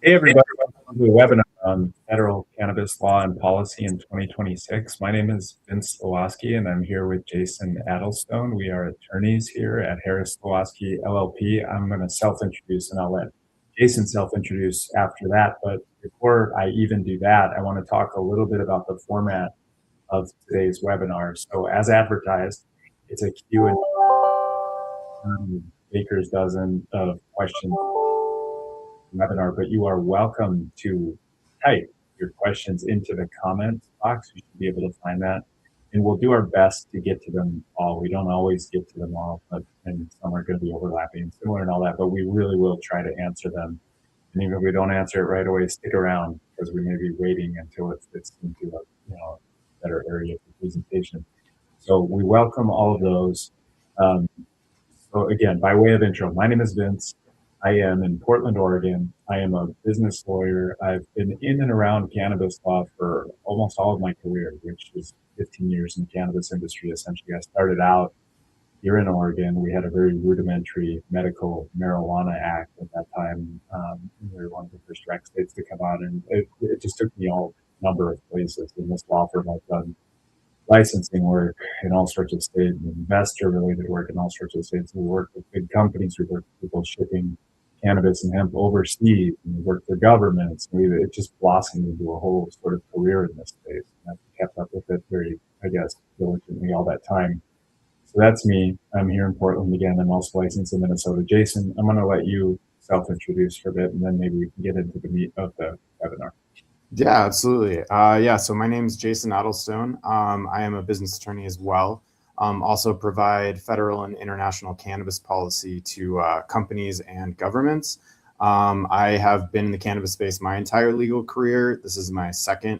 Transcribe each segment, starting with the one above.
Hey, everybody. Welcome to the webinar on federal cannabis law and policy in 2026. My name is Vince Sliwoski, and I'm here with Jason Adelstone. We are attorneys here at Harris Sliwoski LLP. I'm going to self-introduce, and I'll let Jason self-introduce after that. But before I even do that, I want to talk a little bit about the format of today's webinar. So as advertised, it's a Q&A, baker's dozen of questions webinar, but you are welcome to type your questions into the comments box. You should be able to find that, and we'll do our best to get to them all. We don't always get to them all, and some are going to be overlapping and similar and all that, but we really will try to answer them. And even if we don't answer it right away, stick around, because we may be waiting until it fits into a better area of the presentation. So we welcome all of those. So again, by way of intro, my name is Vince. I am in Portland, Oregon. I am a business lawyer. I've been in and around cannabis law for almost all of my career, which is 15 years in the cannabis industry. Essentially, I started out here in Oregon. We had a very rudimentary medical marijuana act at that time. We were one of the first rec states to come out, and it just took me a number of places. In this law firm, I've done licensing work in all sorts of states, investor-related work in all sorts of states. We work with big companies. We work with people shipping cannabis and hemp overseas, and we work for governments. It just blossomed into a whole sort of career in this space. And I've kept up with it very, diligently all that time. So that's me. I'm here in Portland again. I'm also licensed in Minnesota. Jason, I'm going to let you self-introduce for a bit, and then maybe we can get into the meat of the webinar. Yeah, absolutely. So my name is Jason Adelstone. I am a business attorney as well. Also provide federal and international cannabis policy to companies and governments. I have been in the cannabis space my entire legal career. This is my second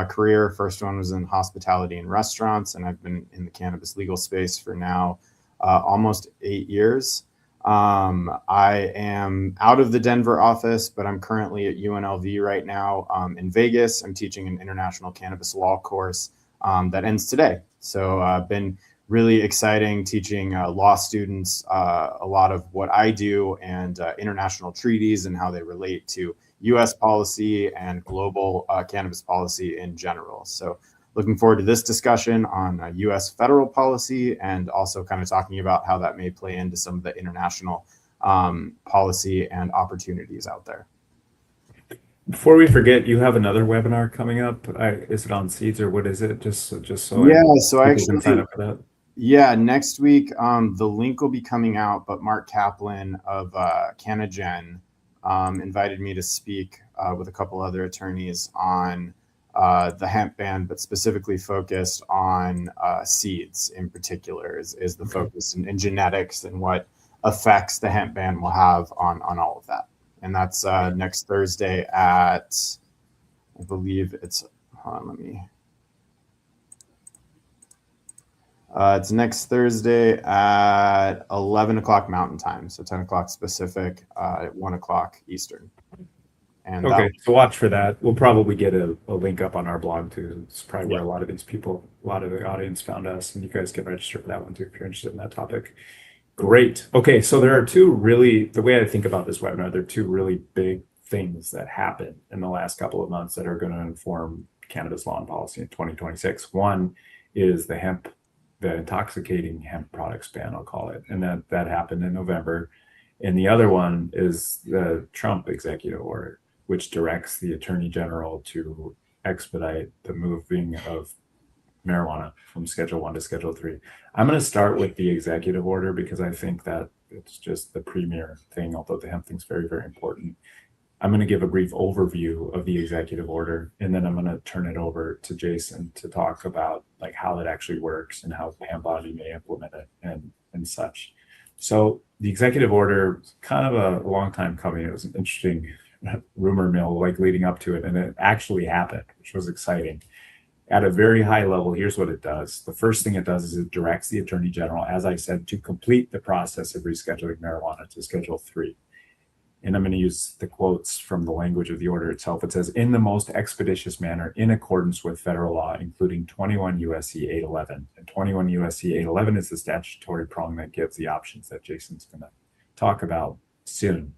career. First one was in hospitality and restaurants, and I've been in the cannabis legal space for now almost 8 years. I am out of the Denver office, but I'm currently at UNLV right now in Vegas. I'm teaching an international cannabis law course that ends today. So I've been really exciting teaching law students a lot of what I do and international treaties and how they relate to U.S. policy and global cannabis policy in general. So looking forward to this discussion on U.S. federal policy and also kind of talking about how that may play into some of the international policy and opportunities out there. Before we forget, you have another webinar coming up. Is it on Seeds or what is it? Just so so I actually sign up for that. Yeah, next week the link will be coming out, but Mark Kaplan of Canagen invited me to speak with a couple other attorneys on the hemp ban, but specifically focused on seeds in particular is the focus in genetics and what effects the hemp ban will have on all of that. And that's next Thursday at, I believe it's, it's next Thursday at 11 o'clock Mountain Time, so 10 o'clock Pacific, at 1 o'clock Eastern. And okay, so watch for that. We'll probably get a link up on our blog too. It's probably where a lot of these people, a lot of the audience found us, and you guys can register for that one too if you're interested in that topic. Great. Okay, so there are the way I think about this webinar, there are two really big things that happened in the last couple of months that are going to inform cannabis law and policy in 2026. One is the intoxicating hemp products ban, I'll call it, and that happened in November. And the other one is the Trump executive order, which directs the Attorney General to expedite the moving of marijuana from Schedule 1 to Schedule 3. I'm going to start with the executive order because I think that it's just the premier thing, although the hemp thing's very, very important. I'm going to give a brief overview of the executive order, and then I'm going to turn it over to Jason to talk about like how it actually works and how the hemp body may implement it and such. So the executive order, kind of a long time coming. It was an interesting rumor mill like leading up to it, and it actually happened, which was exciting. At a very high level, here's what it does. The first thing it does is it directs the Attorney General, as I said, to complete the process of rescheduling marijuana to Schedule 3. And I'm going to use the quotes from the language of the order itself. It says, in the most expeditious manner, in accordance with federal law, including 21 U.S.C. 811. And 21 U.S.C. 811 is the statutory prong that gives the options that Jason's going to talk about soon.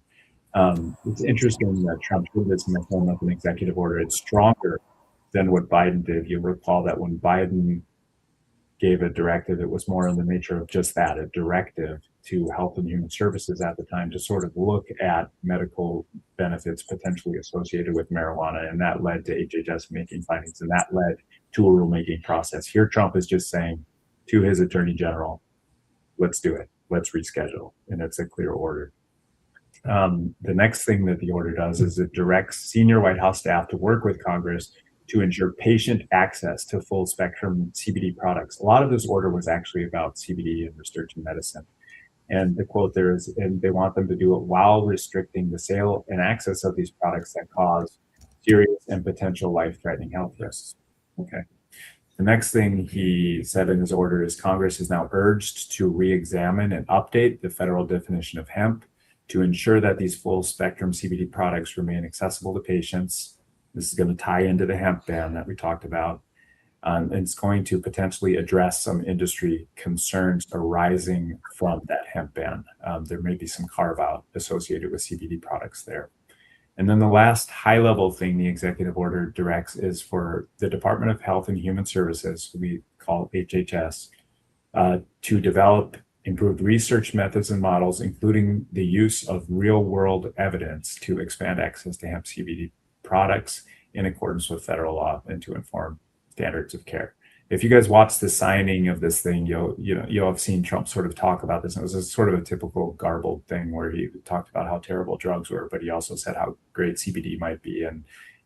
It's interesting that Trump did this in the form of an executive order. It's stronger than what Biden did. You'll recall that when Biden gave a directive, it was more in the nature of just that, a directive to Health and Human Services at the time to sort of look at medical benefits potentially associated with marijuana. And that led to HHS making findings, and that led to a rulemaking process. Here, Trump is just saying to his attorney general, let's do it. Let's reschedule. And it's a clear order. The next thing that the order does is it directs senior White House staff to work with Congress to ensure patient access to full spectrum CBD products. A lot of this order was actually about CBD and research in medicine. And the quote there is, and they want them to do it while restricting the sale and access of these products that cause serious and potential life-threatening health risks. Okay. The next thing he said in his order is Congress is now urged to re-examine and update the federal definition of hemp to ensure that these full spectrum CBD products remain accessible to patients. This is going to tie into the hemp ban that we talked about. And it's going to potentially address some industry concerns arising from that hemp ban. There may be some carve out associated with CBD products there. And then the last high level thing the executive order directs is for the Department of Health and Human Services, we call HHS, to develop improved research methods and models, including the use of real world evidence to expand access to hemp CBD products in accordance with federal law and to inform standards of care. If you guys watch the signing of this thing, you'll have seen Trump sort of talk about this. And it was a sort of a typical garbled thing where he talked about how terrible drugs were, but he also said how great CBD might be.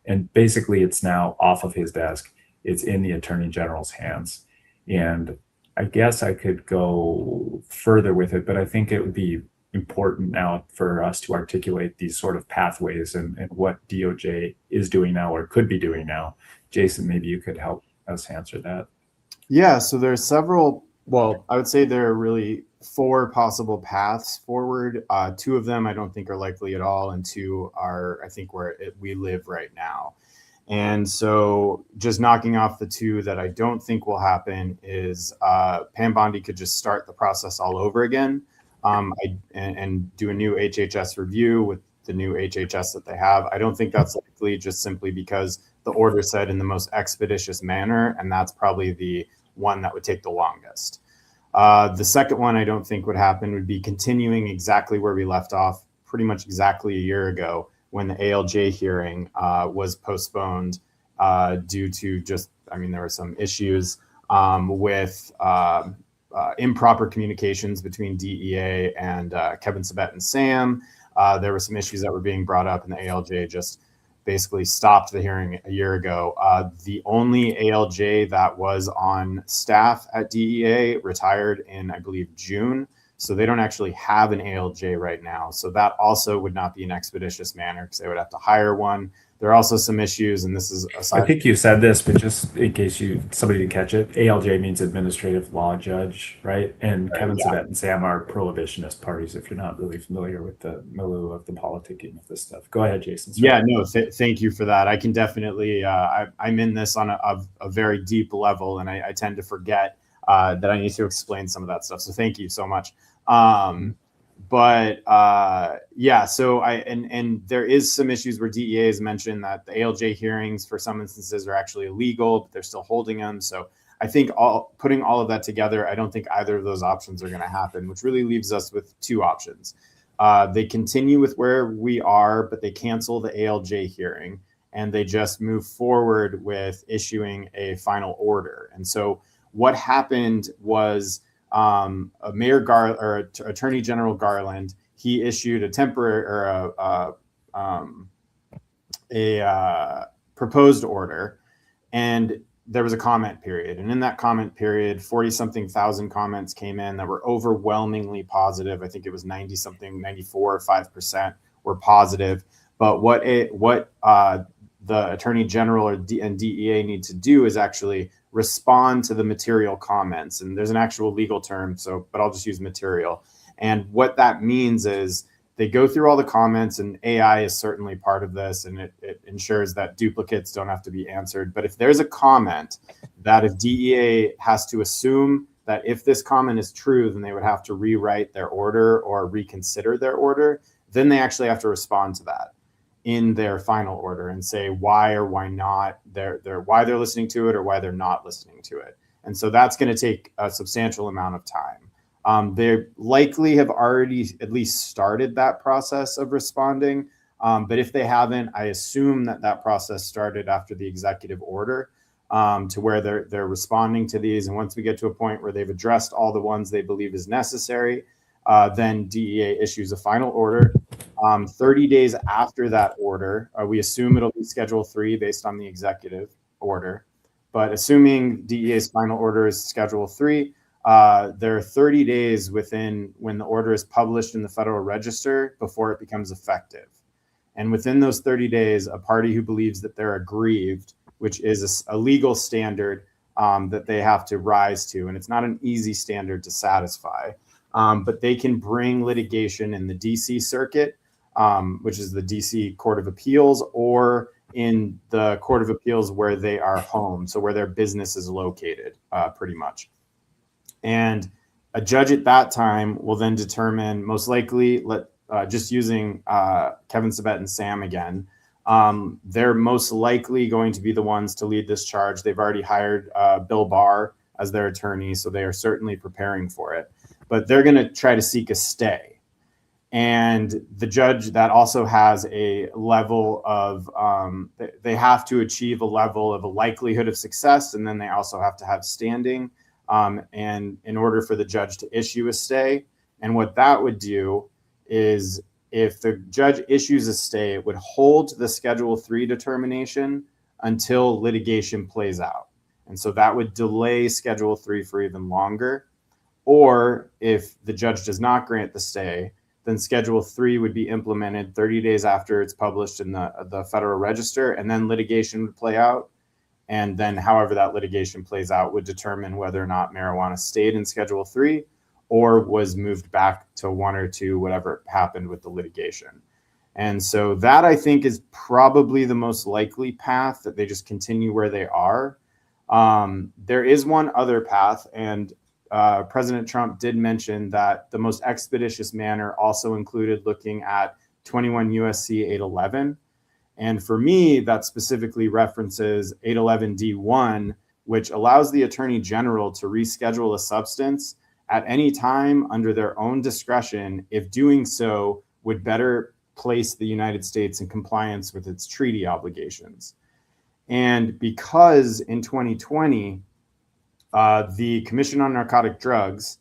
And basically it's now off of his desk. It's in the Attorney General's hands. And I guess I could go further with it, but I think it would be important now for us to articulate these sort of pathways and what DOJ is doing now or could be doing now. Jason, maybe you could help us answer that. Yeah, so there's several, well, I would say there are really 4 possible paths forward. 2 of them I don't think are likely at all, and 2 are, I think, where we live right now. And so just knocking off the 2 that I don't think will happen is Pam Bondi could just start the process all over again and do a new HHS review with the new HHS that they have. I don't think that's likely, just simply because the order said in the most expeditious manner, and that's probably the one that would take the longest. The second one I don't think would happen would be continuing exactly where we left off pretty much exactly a year ago, when the ALJ hearing was postponed due to just, there were some issues with improper communications between DEA and Kevin Sabet and Sam. There were some issues that were being brought up, and the ALJ just basically stopped the hearing a year ago. The only ALJ that was on staff at DEA retired in, I believe, June. So they don't actually have an ALJ right now. So that also would not be an expeditious manner because they would have to hire one. There are also some issues, and this is I think you said this, but just in case somebody didn't catch it, ALJ means administrative law judge, right? And Kevin Sabet and Sam are prohibitionist parties, if you're not really familiar with the milieu of the politicking of this stuff. Go ahead, Jason. Sorry. Yeah, no, thank you for that. I can definitely, I'm in this on a very deep level, and I tend to forget that I need to explain some of that stuff. So thank you so much. Yeah, so and there is some issues where DEA has mentioned that the ALJ hearings for some instances are actually illegal, but they're still holding them. So I think putting all of that together, I don't think either of those options are going to happen, which really leaves us with 2 options. They continue with where we are, but they cancel the ALJ hearing and they just move forward with issuing a final order. And so what happened was Attorney General Garland, he issued a temporary or a proposed order, and there was a comment period. And in that comment period, 40-something thousand comments came in that were overwhelmingly positive. I think it was 90-something, 94 or 5% were positive. But what the Attorney General and DEA need to do is actually respond to the material comments. And there's an actual legal term, but I'll just use material. And what that means is they go through all the comments, and AI is certainly part of this, and it ensures that duplicates don't have to be answered. But if there's a comment that if DEA has to assume that if this comment is true, then they would have to rewrite their order or reconsider their order, then they actually have to respond to that in their final order and say why or why not why they're listening to it or why they're not listening to it. And so that's going to take a substantial amount of time. They likely have already at least started that process of responding. But if they haven't, I assume that process started after the executive order, to where they're responding to these. And once we get to a point where they've addressed all the ones they believe is necessary, then DEA issues a final order. 30 days after that order, we assume it'll be Schedule 3 based on the executive order. But assuming DEA's final order is Schedule 3, there are 30 days within when the order is published in the Federal Register before it becomes effective. And within those 30 days, a party who believes that they're aggrieved, which is a legal standard that they have to rise to, and it's not an easy standard to satisfy, but they can bring litigation in the DC Circuit, which is the DC Court of Appeals, or in the Court of Appeals where they are home, so where their business is located, pretty much. And a judge at that time will then determine, most likely, just using Kevin Sabet and Sam again, they're most likely going to be the ones to lead this charge. They've already hired Bill Barr as their attorney, so they are certainly preparing for it. But they're going to try to seek a stay. And the judge that also has a level of, they have to achieve a level of a likelihood of success, and then they also have to have standing, and in order for the judge to issue a stay. And what that would do is, if the judge issues a stay, it would hold the Schedule 3 determination until litigation plays out. And so that would delay Schedule 3 for even longer. Or if the judge does not grant the stay, then Schedule 3 would be implemented 30 days after it's published in the Federal Register, and then litigation would play out. And then however that litigation plays out would determine whether or not marijuana stayed in Schedule 3 or was moved back to 1 or 2, whatever happened with the litigation. And so that, I think, is probably the most likely path, that they just continue where they are. There is one other path, and President Trump did mention that the most expeditious manner also included looking at 21 USC 811. And for me, that specifically references 811 D1, which allows the Attorney General to reschedule a substance at any time under their own discretion, if doing so would better place the United States in compliance with its treaty obligations. And because in 2020, the Commission on Narcotic Drugs,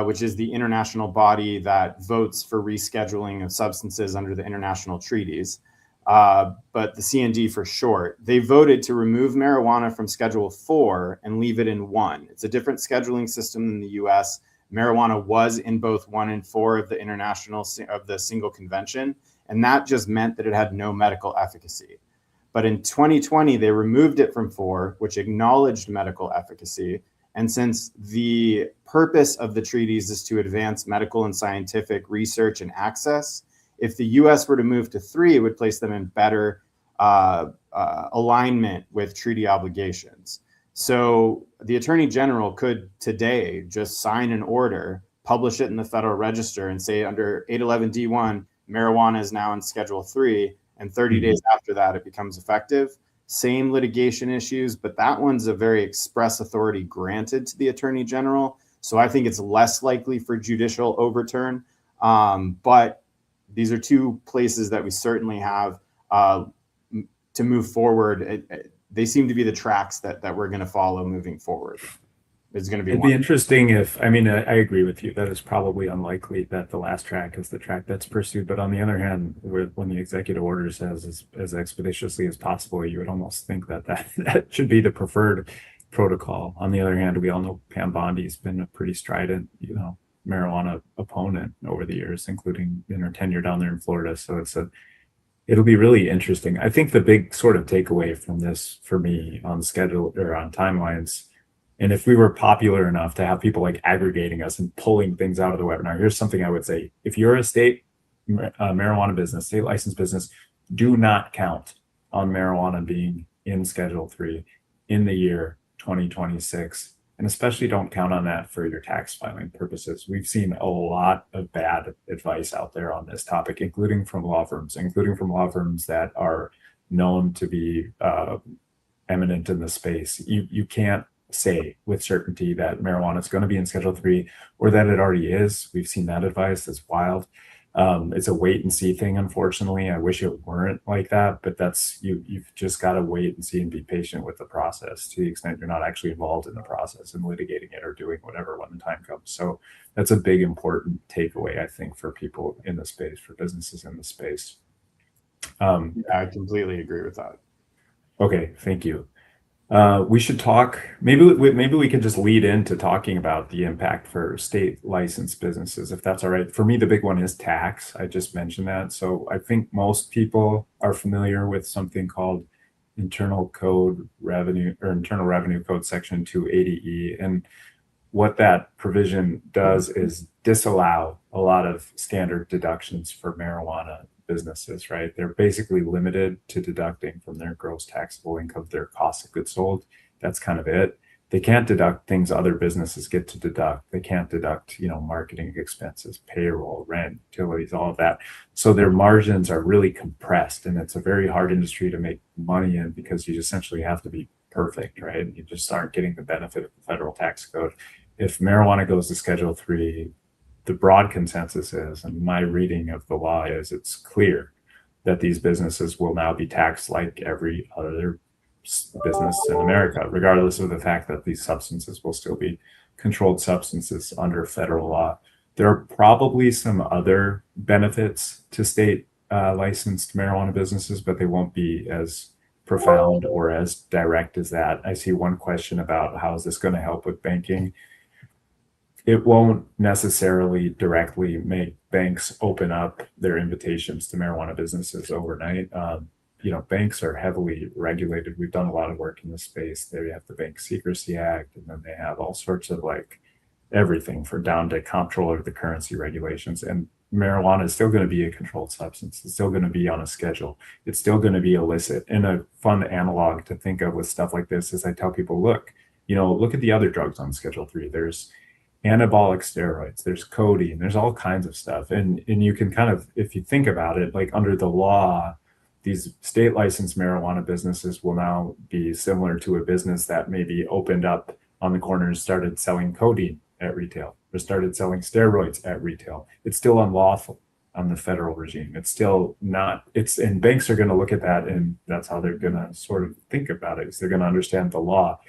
which is the international body that votes for rescheduling of substances under the international treaties, but the CND for short, they voted to remove marijuana from Schedule 4 and leave it in 1. It's a different scheduling system than the US. Marijuana was in both 1 and 4 of the single convention, and that just meant that it had no medical efficacy. But in 2020, they removed it from 4, which acknowledged medical efficacy. And since the purpose of the treaties is to advance medical and scientific research and access, if the US were to move to 3, it would place them in better alignment with treaty obligations. So the Attorney General could today just sign an order, publish it in the Federal Register, and say under 811 D1, marijuana is now in Schedule 3, and 30 days after that, it becomes effective. Same litigation issues, but that one's a very express authority granted to the Attorney General. So I think it's less likely for judicial overturn. But these are two places that we certainly have to move forward. They seem to be the tracks that we're going to follow moving forward. It's going to be. It'd be interesting if, I mean, I agree with you. That is probably unlikely that the last track is the track that's pursued. But on the other hand, when the executive order says as expeditiously as possible, you would almost think that should be the preferred protocol. On the other hand, we all know Pam Bondi's been a pretty strident, marijuana opponent over the years, including in her tenure down there in Florida. So it'll be really interesting. I think the big sort of takeaway from this for me on schedule or on timelines, and if we were popular enough to have people like aggregating us and pulling things out of the webinar, here's something I would say. If you're a state marijuana business, state licensed business, do not count on marijuana being in Schedule 3 in the year 2026 And especially don't count on that for your tax filing purposes. We've seen a lot of bad advice out there on this topic, including from law firms that are known to be eminent in the space. You can't say with certainty that marijuana is going to be in Schedule 3 or that it already is. We've seen that advice. That's wild. It's a wait and see thing, unfortunately. I wish it weren't like that, but you've just got to wait and see and be patient with the process to the extent you're not actually involved in the process and litigating it or doing whatever when the time comes. So that's a big, important takeaway, I think, for people in the space, for businesses in the space. Yeah, I completely agree with that. Okay, thank you. We should talk, maybe we can just lead into talking about the impact for state licensed businesses, if that's all right. For me, the big one is tax. I just mentioned that. So I think most people are familiar with something called Internal Revenue Code Section 280E. And what that provision does is disallow a lot of standard deductions for marijuana businesses, right? They're basically limited to deducting from their gross taxable income their cost of goods sold. That's kind of it. They can't deduct things other businesses get to deduct. They can't deduct, marketing expenses, payroll, rent, utilities, all of that. So their margins are really compressed, and it's a very hard industry to make money in because you essentially have to be perfect, right? You just aren't getting the benefit of the federal tax code. If marijuana goes to Schedule 3, the broad consensus is, and my reading of the law is, it's clear that these businesses will now be taxed like every other business in America, regardless of the fact that these substances will still be controlled substances under federal law. There are probably some other benefits to state licensed marijuana businesses, but they won't be as profound or as direct as that. I see one question about how is this going to help with banking. It won't necessarily directly make banks open up their invitations to marijuana businesses overnight. Banks are heavily regulated. We've done a lot of work in this space. They have the Bank Secrecy Act, and then they have all sorts of everything for down to comptroller of the currency regulations. And marijuana is still going to be a controlled substance. It's still going to be on a schedule. It's still going to be illicit. And a fun analog to think of with stuff like this is I tell people, look at the other drugs on Schedule 3. There's anabolic steroids, there's codeine, there's all kinds of stuff. And you can kind of, if you think about it, under the law, these state licensed marijuana businesses will now be similar to a business that maybe opened up on the corner and started selling codeine at retail or started selling steroids at retail. It's still unlawful on the federal regime. It's still not, and banks are going to look at that, and that's how they're going to sort of think about it, is they're going to understand the law,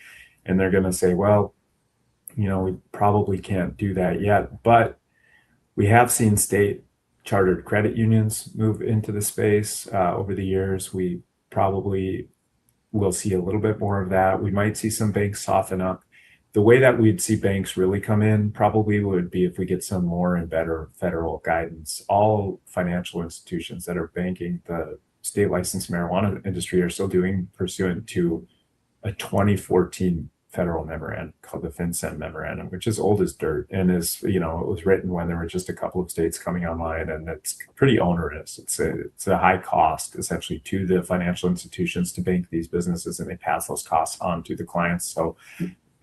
and they're going to say, well, we probably can't do that yet, but we have seen state chartered credit unions move into the space over the years. We probably will see a little bit more of that. We might see some banks soften up. The way that we'd see banks really come in probably would be if we get some more and better federal guidance. All financial institutions that are banking the state licensed marijuana industry are still doing pursuant to a 2014 federal memorandum called the FinCEN memorandum, which is old as dirt and is, it was written when there were just a couple of states coming online, and it's pretty onerous. It's a high cost essentially to the financial institutions to bank these businesses, and they pass those costs on to the clients. So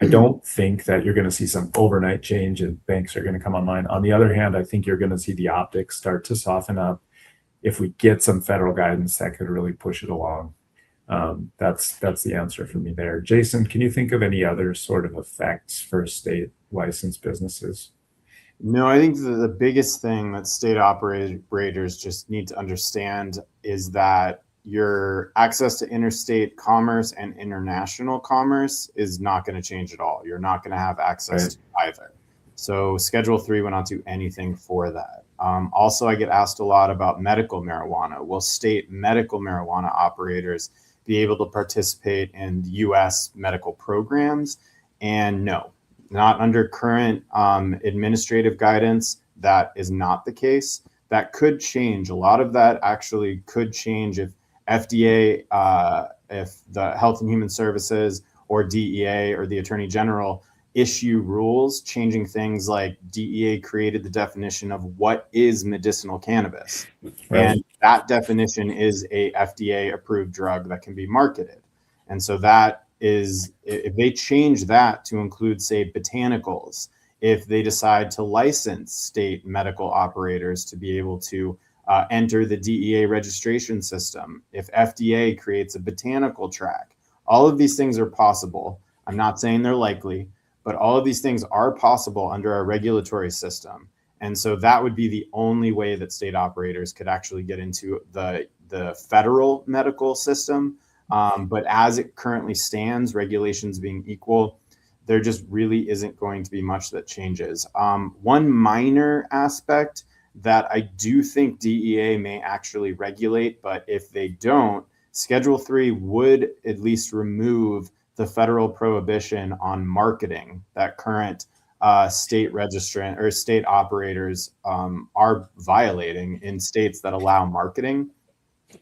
I don't think that you're going to see some overnight change and banks are going to come online. On the other hand, I think you're going to see the optics start to soften up if we get some federal guidance that could really push it along. That's the answer for me there. Jason, can you think of any other sort of effects for state licensed businesses? No, I think the biggest thing that state operators just need to understand is that your access to interstate commerce and international commerce is not going to change at all. You're not going to have access to either. So Schedule 3 will not do anything for that. Also, I get asked a lot about medical marijuana. Will state medical marijuana operators be able to participate in U.S. medical programs? And no, not under current administrative guidance. That is not the case. That could change. A lot of that actually could change if FDA, if the Health and Human Services or DEA or the Attorney General issue rules changing things like DEA created the definition of what is medicinal cannabis. Right. And that definition is a FDA approved drug that can be marketed. And so that is if they change that to include, say, botanicals, if they decide to license state medical operators to be able to enter the DEA registration system, if FDA creates a botanical track, all of these things are possible. I'm not saying they're likely, but all of these things are possible under our regulatory system. And so that would be the only way that state operators could actually get into the federal medical system. But as it currently stands, regulations being equal, there just really isn't going to be much that changes. One minor aspect that I do think DEA may actually regulate, but if they don't, Schedule 3 would at least remove the federal prohibition on marketing that current state registrant or state operators are violating in states that allow marketing,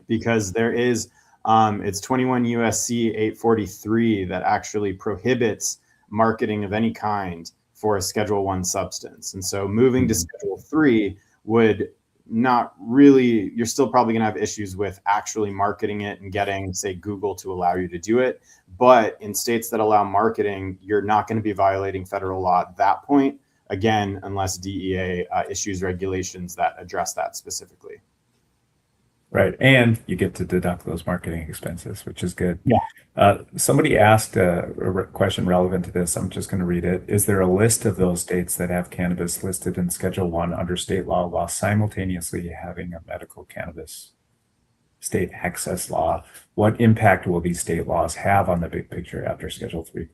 because there is it's 21 USC 843 that actually prohibits marketing of any kind for a Schedule 1 substance. And so moving to Schedule 3 would not really, you're still probably going to have issues with actually marketing it and getting, say, Google to allow you to do it. But in states that allow marketing, you're not going to be violating federal law at that point, again, unless DEA issues regulations that address that specifically. Right. And you get to deduct those marketing expenses, which is good. Yeah. Somebody asked a question relevant to this. I'm just going to read it. Is there a list of those states that have cannabis listed in Schedule 1 under state law while simultaneously having a medical cannabis state access law? What impact will these state laws have on the big picture after Schedule 3?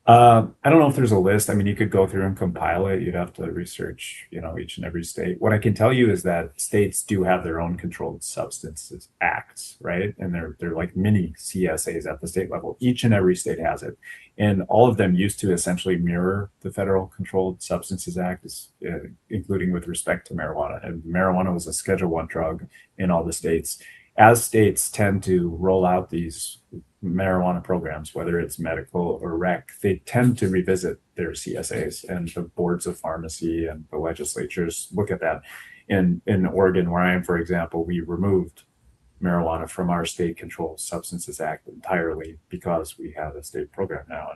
I don't know if there's a list. I mean, you could go through and compile it. You'd have to research, each and every state. What I can tell you is that states do have their own controlled substances acts, right? And they're like mini CSAs at the state level. Each and every state has it. And all of them used to essentially mirror the Federal Controlled Substances Act, including with respect to marijuana. And marijuana was a Schedule 1 drug in all the states. As states tend to roll out these marijuana programs, whether it's medical or rec, they tend to revisit their CSAs, and the boards of pharmacy and the legislatures look at that. In Oregon, where I am, for example, we removed marijuana from our State Controlled Substances Act entirely because we have a state program now,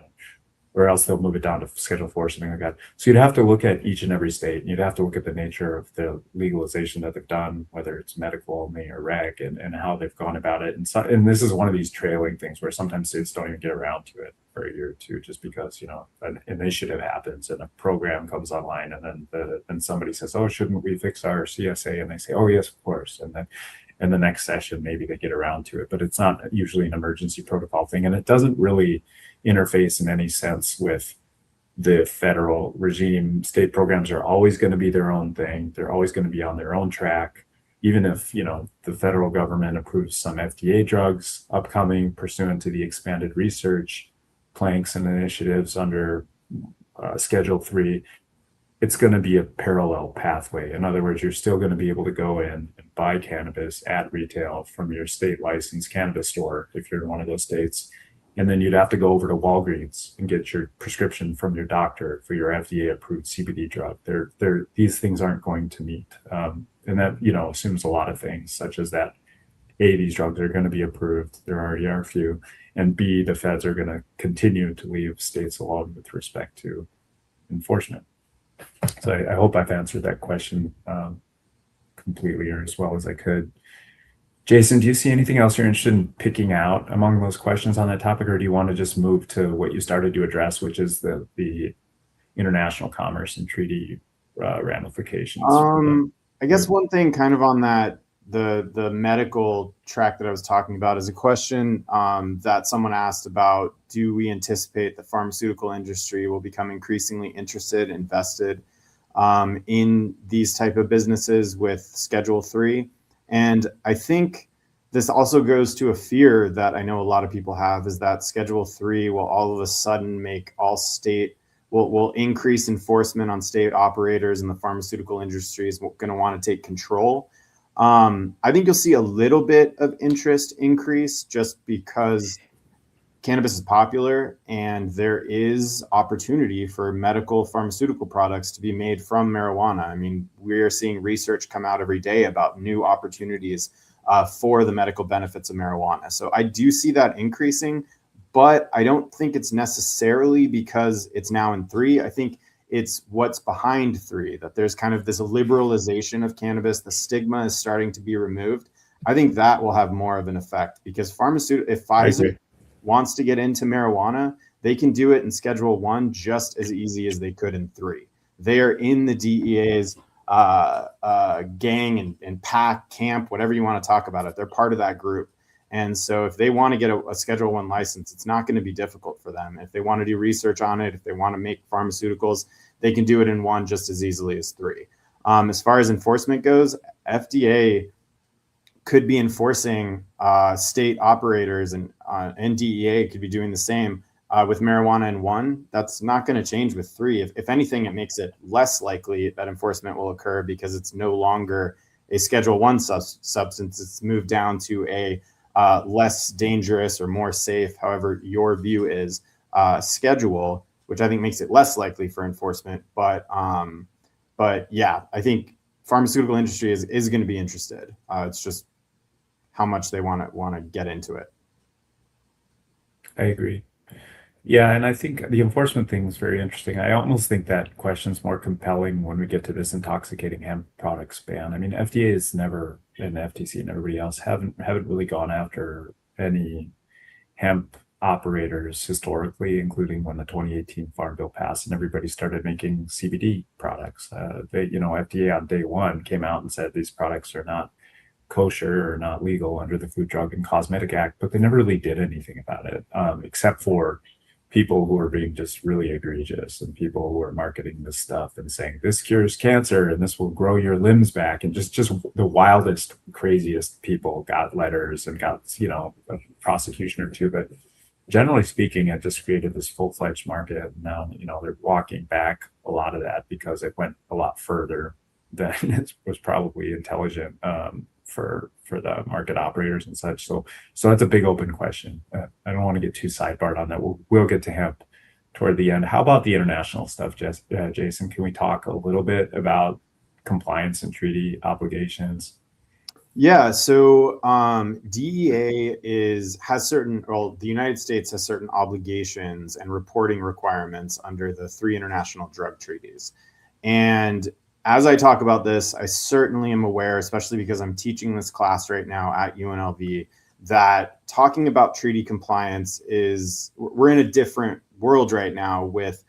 or else they'll move it down to Schedule 4, something like that. So you'd have to look at each and every state, and you'd have to look at the nature of the legalization that they've done, whether it's medical only or rec, and how they've gone about it. And this is one of these trailing things where sometimes states don't even get around to it for a year or two, just because, an initiative happens and a program comes online, and then somebody says, oh, shouldn't we fix our CSA? And they say, oh, yes, of course. And then in the next session, maybe they get around to it, but it's not usually an emergency protocol thing. And it doesn't really interface in any sense with the federal regime. State programs are always going to be their own thing. They're always going to be on their own track. Even if, the federal government approves some FDA drugs upcoming pursuant to the expanded research planks and initiatives under Schedule 3, it's going to be a parallel pathway. In other words, you're still going to be able to go in and buy cannabis at retail from your state licensed cannabis store if you're in one of those states. And then you'd have to go over to Walgreens and get your prescription from your doctor for your FDA approved CBD drug. These things aren't going to meet. And that, assumes a lot of things, such as that A, these drugs are going to be approved. There already are a few. And B, the feds are going to continue to leave states alone with respect to enforcement. So I hope I've answered that question completely, or as well as I could. Jason, do you see anything else you're interested in picking out among those questions on that topic, or do you want to just move to what you started to address, which is the international commerce and treaty ramifications? I guess one thing kind of on that, the medical track that I was talking about, is a question that someone asked about: do we anticipate the pharmaceutical industry will become increasingly interested, invested in these type of businesses with Schedule 3? And I think this also goes to a fear that I know a lot of people have, is that Schedule 3 will all of a sudden make all state, will increase enforcement on state operators, and the pharmaceutical industry is going to want to take control. I think you'll see a little bit of interest increase just because cannabis is popular and there is opportunity for medical pharmaceutical products to be made from marijuana. I mean, we are seeing research come out every day about new opportunities for the medical benefits of marijuana. So I do see that increasing, but I don't think it's necessarily because it's now in 3. I think it's what's behind 3, that there's kind of this liberalization of cannabis. The stigma is starting to be removed. I think that will have more of an effect, because if Pfizer wants to get into marijuana, they can do it in Schedule 1 just as easy as they could in 3. They are in the DEA's gang and pack, camp, whatever you want to talk about it. They're part of that group. And so if they want to get a Schedule 1 license, it's not going to be difficult for them. If they want to do research on it, if they want to make pharmaceuticals, they can do it in 1 just as easily as 3. As far as enforcement goes, FDA could be enforcing state operators, and DEA could be doing the same with marijuana in 1. That's not going to change with 3. If anything, it makes it less likely that enforcement will occur, because it's no longer a Schedule 1 substance. It's moved down to a less dangerous or more safe, however your view is, schedule, which I think makes it less likely for enforcement. But yeah, I think pharmaceutical industry is going to be interested. It's just how much they want to get into it. I agree. Yeah, and I think the enforcement thing is very interesting. I almost think that question's more compelling when we get to this intoxicating hemp products ban. I mean, FDA is never, and FTC and everybody else haven't really gone after any hemp operators historically, including when the 2018 Farm Bill passed and everybody started making CBD products. FDA on day 1 came out and said these products are not kosher or not legal under the Food, Drug, and Cosmetic Act, but they never really did anything about it, except for people who are being just really egregious, and people who are marketing this stuff and saying this cures cancer and this will grow your limbs back, and just the wildest, craziest people got letters and got a prosecution or 2. But generally speaking, it just created this full-fledged market. And now they're walking back a lot of that because it went a lot further than it was probably intelligent for the market operators and such. So that's a big open question. I don't want to get too sidebarred on that. We'll get to hemp toward the end. How about the international stuff, Jason? Can we talk a little bit about compliance and treaty obligations? Yeah, so DEA the United States has certain obligations and reporting requirements under the 3 international drug treaties. And as I talk about this, I certainly am aware, especially because I'm teaching this class right now at UNLV, that talking about treaty compliance we're in a different world right now with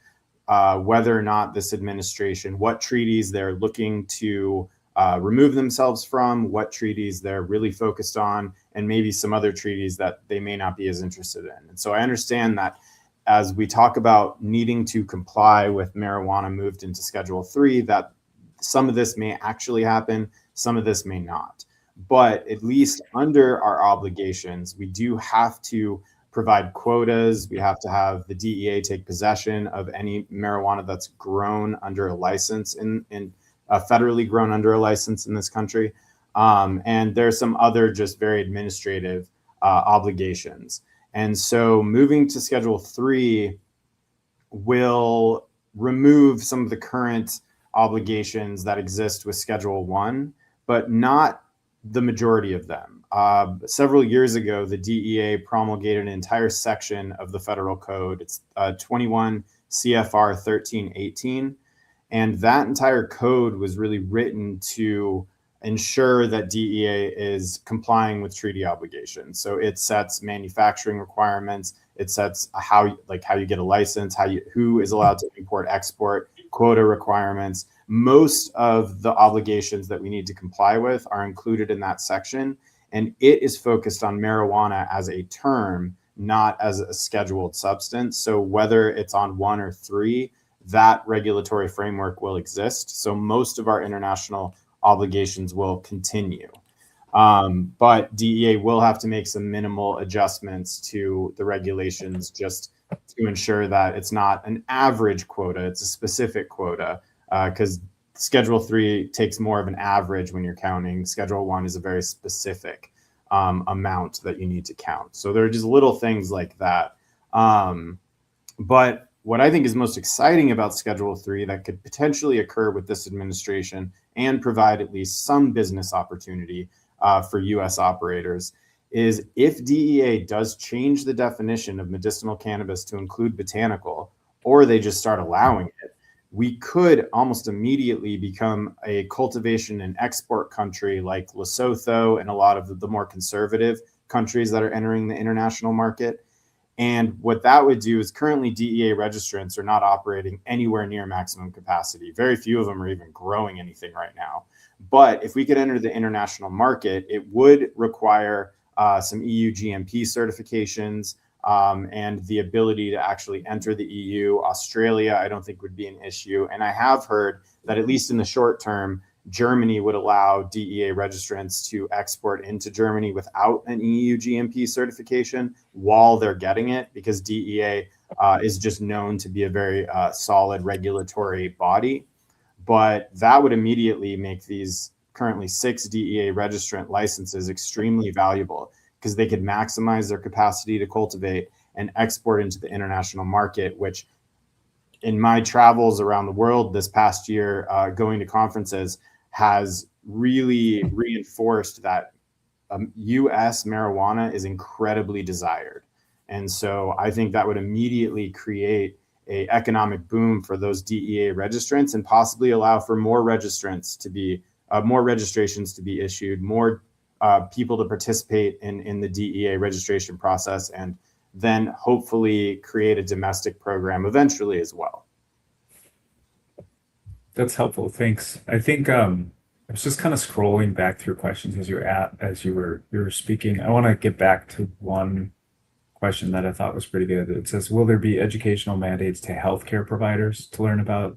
whether or not this administration, what treaties they're looking to remove themselves from, what treaties they're really focused on, and maybe some other treaties that they may not be as interested in. And so I understand that as we talk about needing to comply with marijuana moved into Schedule 3, that some of this may actually happen, some of this may not. But at least under our obligations, we do have to provide quotas. We have to have the DEA take possession of any marijuana that's grown under a license in federally grown under a license in this country. And there's some other just very administrative obligations. And so moving to Schedule 3 will remove some of the current obligations that exist with Schedule 1, but not the majority of them. Several years ago, the DEA promulgated an entire section of the federal code. It's 21 CFR 1318. And that entire code was really written to ensure that DEA is complying with treaty obligations. So it sets manufacturing requirements. It sets how you get a license, who is allowed to import, export, quota requirements. Most of the obligations that we need to comply with are included in that section. And it is focused on marijuana as a term, not as a scheduled substance. So whether it's on 1 or 3, that regulatory framework will exist. So most of our international obligations will continue. But DEA will have to make some minimal adjustments to the regulations just to ensure that it's not an average quota, it's a specific quota, because Schedule 3 takes more of an average when you're counting. Schedule 1 is a very specific amount that you need to count. So there are just little things like that. But what I think is most exciting about Schedule 3 that could potentially occur with this administration and provide at least some business opportunity for U.S. operators is if DEA does change the definition of medicinal cannabis to include botanical, or they just start allowing it, we could almost immediately become a cultivation and export country like Lesotho and a lot of the more conservative countries that are entering the international market. And what that would do is currently DEA registrants are not operating anywhere near maximum capacity. Very few of them are even growing anything right now. But if we could enter the international market, it would require some EU GMP certifications and the ability to actually enter the EU. Australia, I don't think would be an issue. And I have heard that at least in the short term, Germany would allow DEA registrants to export into Germany without an EU GMP certification while they're getting it, because DEA is just known to be a very solid regulatory body. But that would immediately make these currently 6 DEA registrant licenses extremely valuable, because they could maximize their capacity to cultivate and export into the international market, which in my travels around the world this past year, going to conferences, has really reinforced that US marijuana is incredibly desired. And so I think that would immediately create an economic boom for those DEA registrants and possibly allow for more registrants to be, more registrations to be issued, more people to participate in the DEA registration process, and then hopefully create a domestic program eventually as well. That's helpful. Thanks. I think I was just kind of scrolling back through questions as you were speaking. I want to get back to one question that I thought was pretty good. It says, will there be educational mandates to healthcare providers to learn about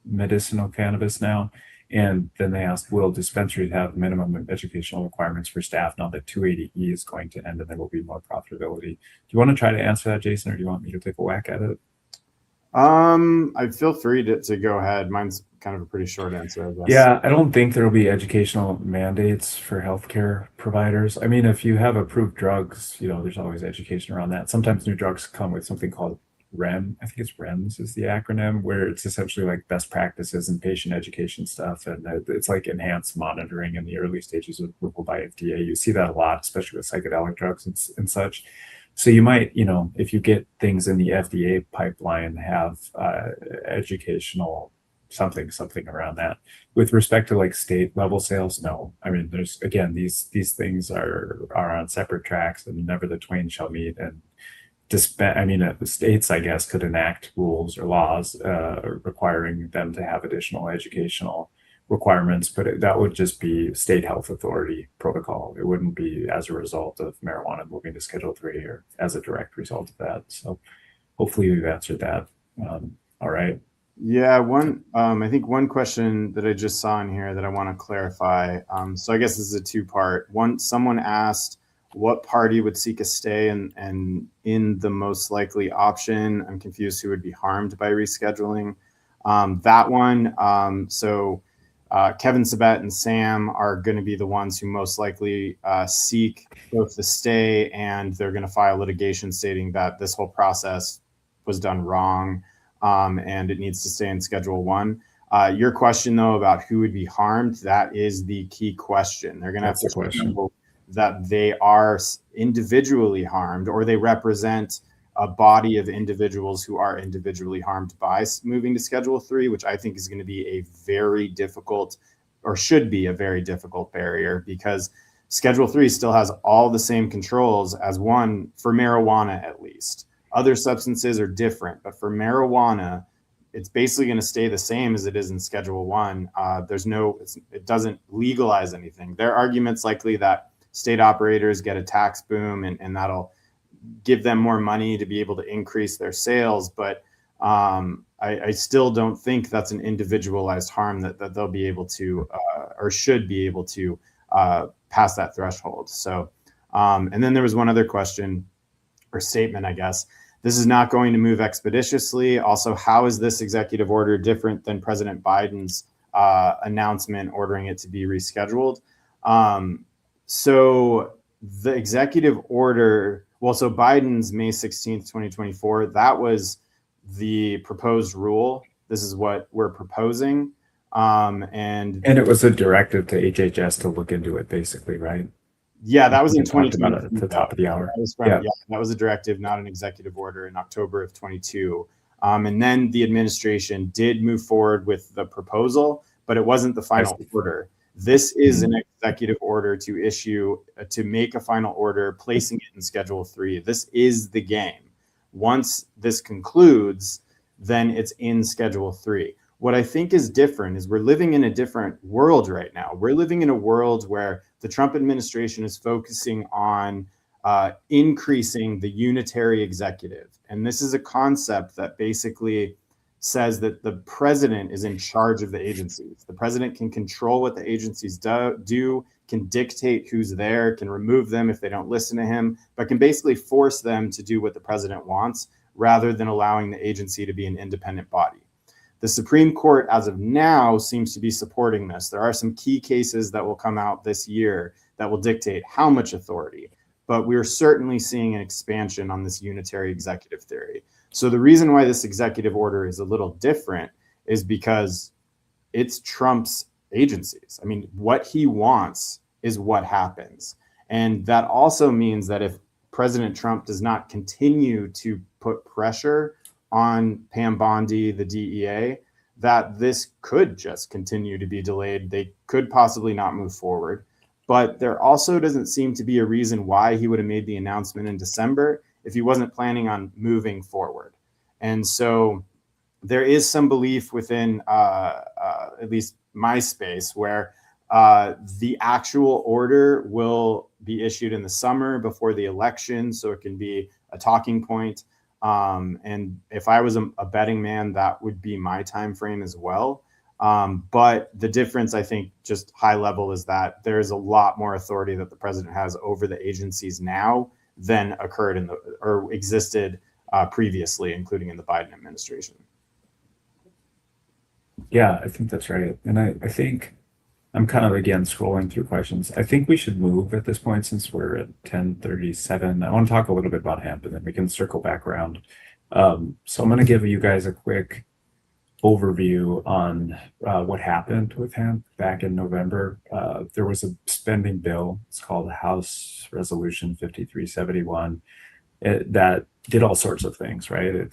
medicinal cannabis now? And then they asked, will dispensaries have minimum educational requirements for staff now that 280E is going to end and there will be more profitability? Do you want to try to answer that, Jason, or do you want me to take a whack at it? I feel free to go ahead. Mine's kind of a pretty short answer, I guess. Yeah, I don't think there will be educational mandates for healthcare providers. I mean, if you have approved drugs, there's always education around that. Sometimes new drugs come with something called REM. I think it's REMS is the acronym, where it's essentially like best practices and patient education stuff. And it's like enhanced monitoring in the early stages of approval by FDA. You see that a lot, especially with psychedelic drugs and such. So you might, if you get things in the FDA pipeline, have educational something around that. With respect to like state level sales, no. I mean, there's, again, these things are on separate tracks, and never the twain shall meet. And the states, I guess, could enact rules or laws requiring them to have additional educational requirements, but that would just be state health authority protocol. It wouldn't be as a result of marijuana moving to Schedule 3 or as a direct result of that. So hopefully we've answered that. All right. Yeah, I think one question that I just saw in here that I want to clarify. So I guess this is a two-part. One, someone asked what party would seek a stay and in the most likely option. I'm confused who would be harmed by rescheduling. That one, so Kevin Sabet and Sam are going to be the ones who most likely seek both the stay, and they're going to file litigation stating that this whole process was done wrong and it needs to stay in Schedule 1. Your question, though, about who would be harmed, that is the key question. They're going to have to show that they are individually harmed, or they represent a body of individuals who are individually harmed by moving to Schedule 3, which I think is going to be a very difficult, or should be a very difficult barrier, because Schedule 3 still has all the same controls as one for marijuana, at least. Other substances are different, but for marijuana, it's basically going to stay the same as it is in Schedule 1. It doesn't legalize anything. Their argument's likely that state operators get a tax boom and that'll give them more money to be able to increase their sales. But I still don't think that's an individualized harm that they'll be able to or should be able to pass that threshold. So, and then there was one other question or statement, I guess. This is not going to move expeditiously. Also, how is this executive order different than President Biden's announcement ordering it to be rescheduled? So the executive order, so Biden's May 16th, 2024, that was the proposed rule. This is what we're proposing. And it was a directive to HHS to look into it, basically, right? Yeah, that was in We talked about it 2022. at the top of the hour. That was Yeah. that was a directive, not an executive order, in October of 22. And then the administration did move forward with the proposal, but it wasn't the final order. This is an executive order to issue, to make a final order, placing it in Schedule 3. This is the game. Once this concludes, then it's in Schedule 3. What I think is different is we're living in a different world right now. We're living in a world where the Trump administration is focusing on increasing the unitary executive. And this is a concept that basically says that the president is in charge of the agencies. The president can control what the agencies do, can dictate who's there, can remove them if they don't listen to him, but can basically force them to do what the president wants rather than allowing the agency to be an independent body. The Supreme Court, as of now, seems to be supporting this. There are some key cases that will come out this year that will dictate how much authority, but we're certainly seeing an expansion on this unitary executive theory. So the reason why this executive order is a little different is because it's Trump's agencies. I mean, what he wants is what happens. And that also means that if President Trump does not continue to put pressure on Pam Bondi, the DEA, that this could just continue to be delayed. They could possibly not move forward. But there also doesn't seem to be a reason why he would have made the announcement in December if he wasn't planning on moving forward. And so there is some belief within at least my space where the actual order will be issued in the summer before the election, so it can be a talking point. And if I was a betting man, that would be my time frame as well. But the difference, I think, just high level, is that there's a lot more authority that the president has over the agencies now than occurred in or existed previously, including in the Biden administration. Yeah, I think that's right. And I think I'm kind of, again, scrolling through questions. I think we should move at this point since we're at 10:37. I want to talk a little bit about hemp and then we can circle back around. So I'm going to give you guys a quick overview on what happened with hemp back in November. There was a spending bill. It's called House Resolution 5371. That did all sorts of things, right?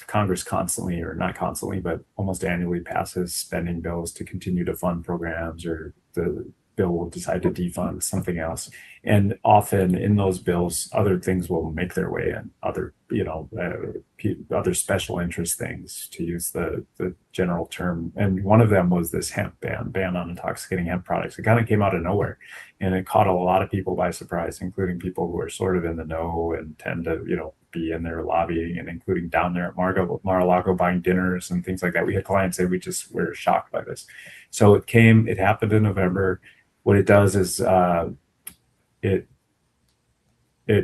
Congress constantly, or not constantly, but almost annually passes spending bills to continue to fund programs, or the bill will decide to defund something else. And often in those bills, other things will make their way in, other special interest things, to use the general term. And one of them was this hemp ban on intoxicating hemp products. It kind of came out of nowhere, and it caught a lot of people by surprise, including people who are sort of in the know and tend to, be in there lobbying, and including down there at Mar-a-Lago buying dinners and things like that. We had clients say we just were shocked by this. So it happened in November. What it does is it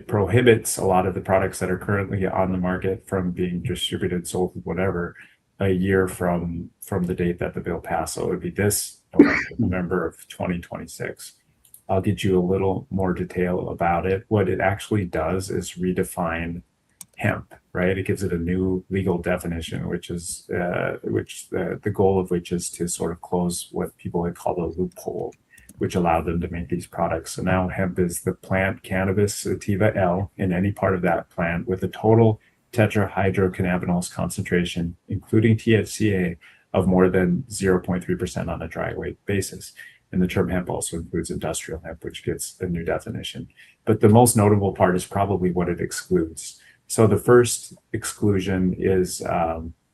prohibits a lot of the products that are currently on the market from being distributed, sold, whatever, a year from the date that the bill passed. So it would be this November of 2026. I'll get you a little more detail about it. What it actually does is redefine hemp, right? It gives it a new legal definition, which the goal of which is to sort of close what people had called a loophole, which allowed them to make these products. So now hemp is the plant cannabis sativa L in any part of that plant with a total tetrahydrocannabinol concentration, including THCA, of more than 0.3% on a dry weight basis. And the term hemp also includes industrial hemp, which gets a new definition. But the most notable part is probably what it excludes. So the first exclusion is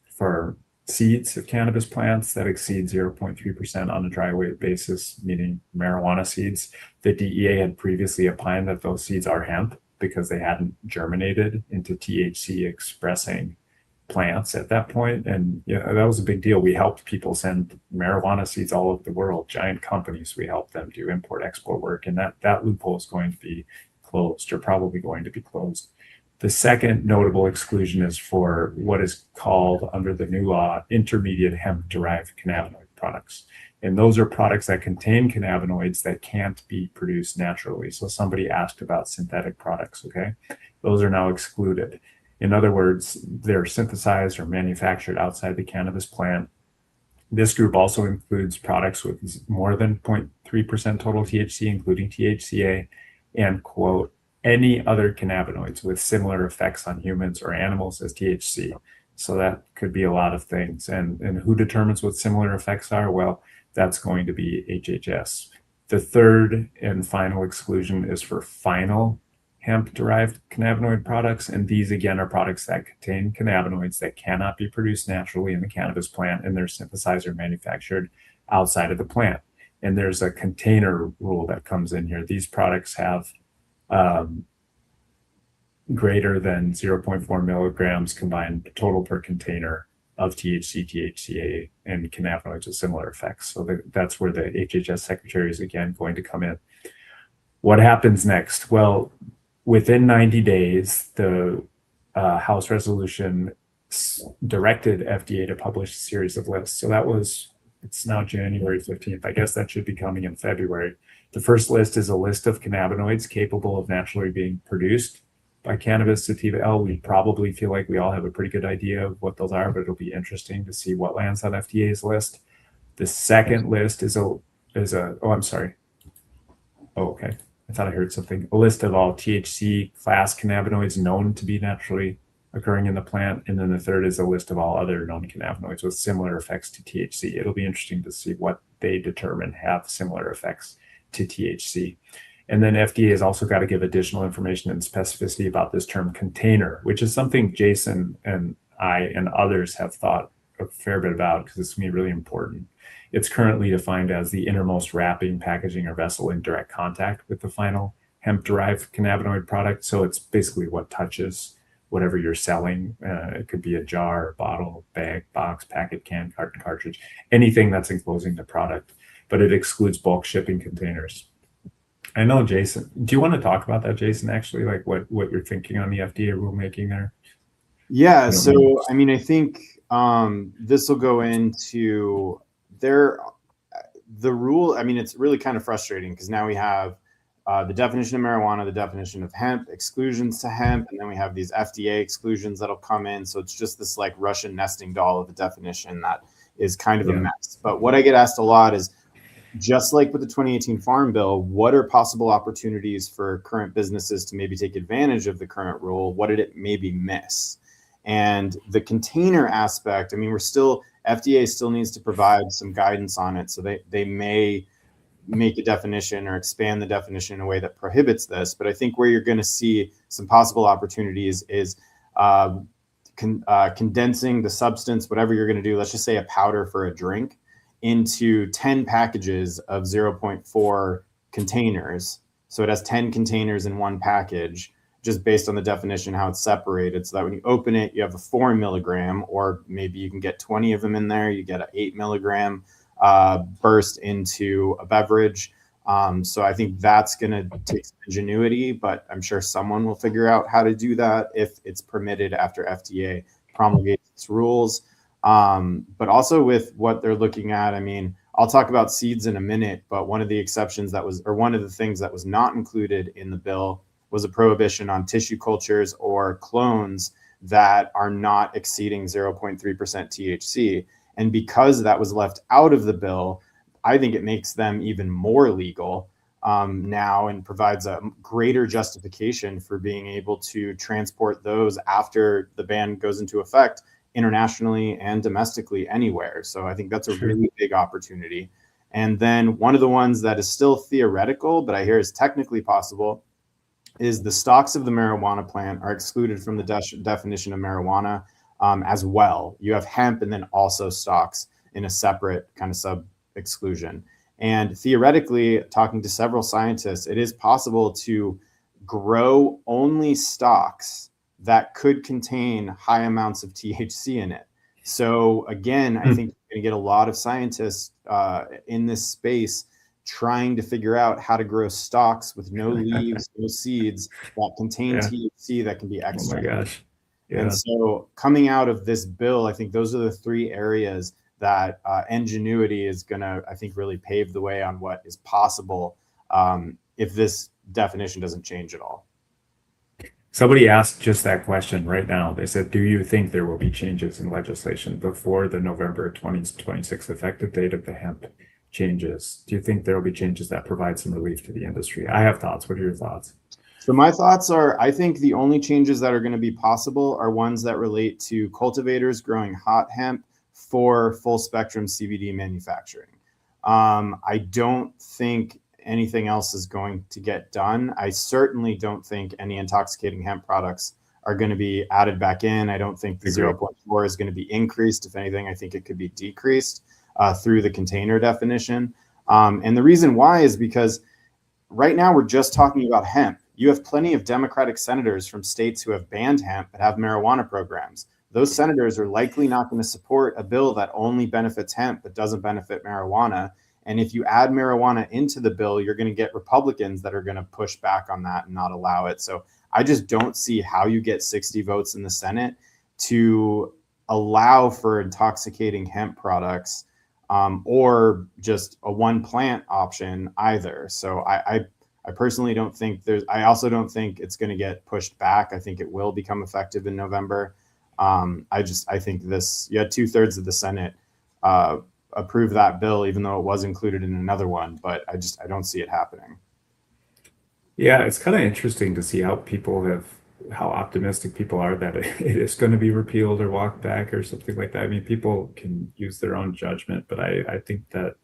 for seeds of cannabis plants that exceed 0.3% on a dry weight basis, meaning marijuana seeds. The DEA had previously opined that those seeds are hemp because they hadn't germinated into THC expressing plants at that point. And that was a big deal. We helped people send marijuana seeds all over the world, giant companies. We helped them do import export work, and that loophole is going to be closed, or probably going to be closed. The second notable exclusion is for what is called, under the new law, intermediate hemp-derived cannabinoid products. And those are products that contain cannabinoids that can't be produced naturally. So somebody asked about synthetic products, okay? Those are now excluded. In other words, they're synthesized or manufactured outside the cannabis plant. This group also includes products with more than 0.3% total THC, including THCA, and quote, any other cannabinoids with similar effects on humans or animals as THC. So that could be a lot of things. And who determines what similar effects are? Well, that's going to be HHS. The third and final exclusion is for final hemp-derived cannabinoid products. And these, again, are products that contain cannabinoids that cannot be produced naturally in the cannabis plant, and they're synthesized or manufactured outside of the plant. And there's a container rule that comes in here. These products have greater than 0.4 milligrams combined total per container of THC, THCA, and cannabinoids with similar effects. So that's where the HHS secretary is again going to come in. What happens next? Well, within 90 days, the House resolution directed FDA to publish a series of lists. So it's now January 15th. I guess that should be coming in February. The first list is a list of cannabinoids capable of naturally being produced by cannabis sativa L. We probably feel like we all have a pretty good idea of what those are, but it'll be interesting to see what lands on FDA's list. The second list is oh, I'm sorry. Oh, okay. I thought I heard something. A list of all THC class cannabinoids known to be naturally occurring in the plant. And then the third is a list of all other known cannabinoids with similar effects to THC. It'll be interesting to see what they determine have similar effects to THC. And then FDA has also got to give additional information and specificity about this term container, which is something Jason and I and others have thought a fair bit about because it's going to be really important. It's currently defined as the innermost wrapping, packaging, or vessel in direct contact with the final hemp-derived cannabinoid product. So it's basically what touches whatever you're selling. It could be a jar, bottle, bag, box, packet, can, carton, cartridge, anything that's enclosing the product, but it excludes bulk shipping containers. I know, Jason. Do you want to talk about that, Jason, actually, like what you're thinking on the FDA rulemaking there? Yeah, so I mean, I think this will go into the rule. I mean, it's really kind of frustrating because now we have the definition of marijuana, the definition of hemp, exclusions to hemp, and then we have these FDA exclusions that'll come in. So it's just this like Russian nesting doll of a definition that is kind of a mess. But what I get asked a lot is, just like with the 2018 Farm Bill, what are possible opportunities for current businesses to maybe take advantage of the current rule? What did it maybe miss? And the container aspect, I mean, FDA still needs to provide some guidance on it. So they may make a definition or expand the definition in a way that prohibits this. But I think where you're going to see some possible opportunities is condensing the substance, whatever you're going to do, let's just say a powder for a drink, into 10 packages of 0.4 containers. So it has 10 containers in one package, just based on the definition, how it's separated. So that when you open it, you have a 4 milligram, or maybe you can get 20 of them in there. You get an 8 milligram burst into a beverage. So I think that's going to take some ingenuity, but I'm sure someone will figure out how to do that if it's permitted after FDA promulgates its rules. But also with what they're looking at, I mean, I'll talk about seeds in a minute, but one of the exceptions one of the things that was not included in the bill was a prohibition on tissue cultures or clones that are not exceeding 0.3% THC. And because that was left out of the bill, I think it makes them even more legal now and provides a greater justification for being able to transport those after the ban goes into effect, internationally and domestically anywhere. So I think that's a really big opportunity. And then one of the ones that is still theoretical, but I hear is technically possible, is the stalks of the marijuana plant are excluded from the definition of marijuana as well. You have hemp and then also stalks in a separate kind of sub-exclusion. And theoretically, talking to several scientists, it is possible to grow only stalks that could contain high amounts of THC in it. So again, I think you're going to get a lot of scientists in this space trying to figure out how to grow stalks with no leaves, no seeds that contain THC that can be extracted. Oh my gosh. Yeah. And so coming out of this bill, I think those are the three areas that ingenuity is going to, I think, really pave the way on what is possible if this definition doesn't change at all. Somebody asked just that question right now. They said, do you think there will be changes in legislation before the November 2026 effective date of the hemp changes? Do you think there will be changes that provide some relief to the industry? I have thoughts. What are your thoughts? So my thoughts are, I think the only changes that are going to be possible are ones that relate to cultivators growing hot hemp for full spectrum CBD manufacturing. I don't think anything else is going to get done. I certainly don't think any intoxicating hemp products are going to be added back in. I don't think the 0.4 is going to be increased. If anything, I think it could be decreased through the container definition. And the reason why is because right now we're just talking about hemp. You have plenty of Democratic senators from states who have banned hemp but have marijuana programs. Those senators are likely not going to support a bill that only benefits hemp but doesn't benefit marijuana. And if you add marijuana into the bill, you're going to get Republicans that are going to push back on that and not allow it. So I just don't see how you get 60 votes in the Senate to allow for intoxicating hemp products or just a one plant option either. So I personally don't think I also don't think it's going to get pushed back. I think it will become effective in November. I think you had 2/3 of the Senate approve that bill, even though it was included in another one, but I don't see it happening. Yeah, it's kind of interesting to see how optimistic people are that it is going to be repealed or walked back or something like that. I mean, people can use their own judgment, but I think that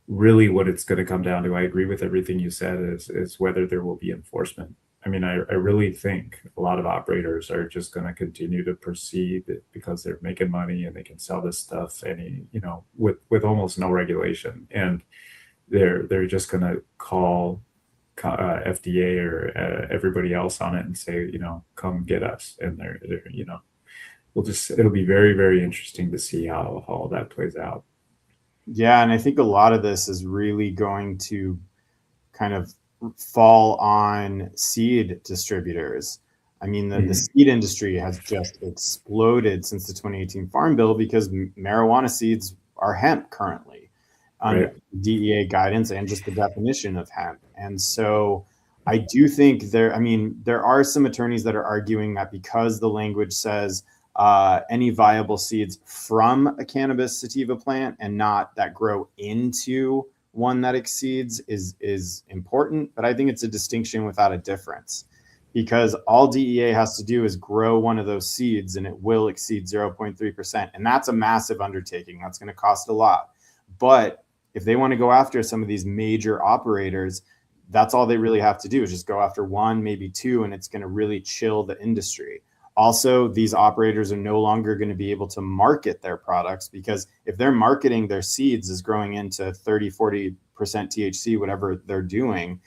really what it's going to come down to, I agree with everything you said, is whether there will be enforcement. I mean, I really think a lot of operators are just going to continue to proceed because they're making money and they can sell this stuff with almost no regulation. And they're just going to call FDA or everybody else on it and say, come get us. And they're it'll be very, very interesting to see how all that plays out. Yeah, and I think a lot of this is really going to kind of fall on seed distributors. I mean, the seed industry has just exploded since the 2018 Farm Bill because marijuana seeds are hemp currently under DEA guidance and just the definition of hemp. And so I do think there are some attorneys that are arguing that because the language says any viable seeds from a cannabis sativa plant and not that grow into one that exceeds is important, but I think it's a distinction without a difference, because all DEA has to do is grow one of those seeds and it will exceed 0.3%. And that's a massive undertaking. That's going to cost a lot. But if they want to go after some of these major operators, that's all they really have to do is just go after one, maybe two, and it's going to really chill the industry. Also, these operators are no longer going to be able to market their products, because if they're marketing their seeds as growing into 30-40% THC, whatever they're doing,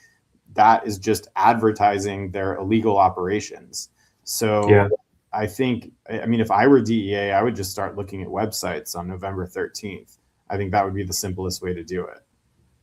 that is just advertising their illegal operations. So I think, if I were DEA, I would just start looking at websites on November 13th. I think that would be the simplest way to do it.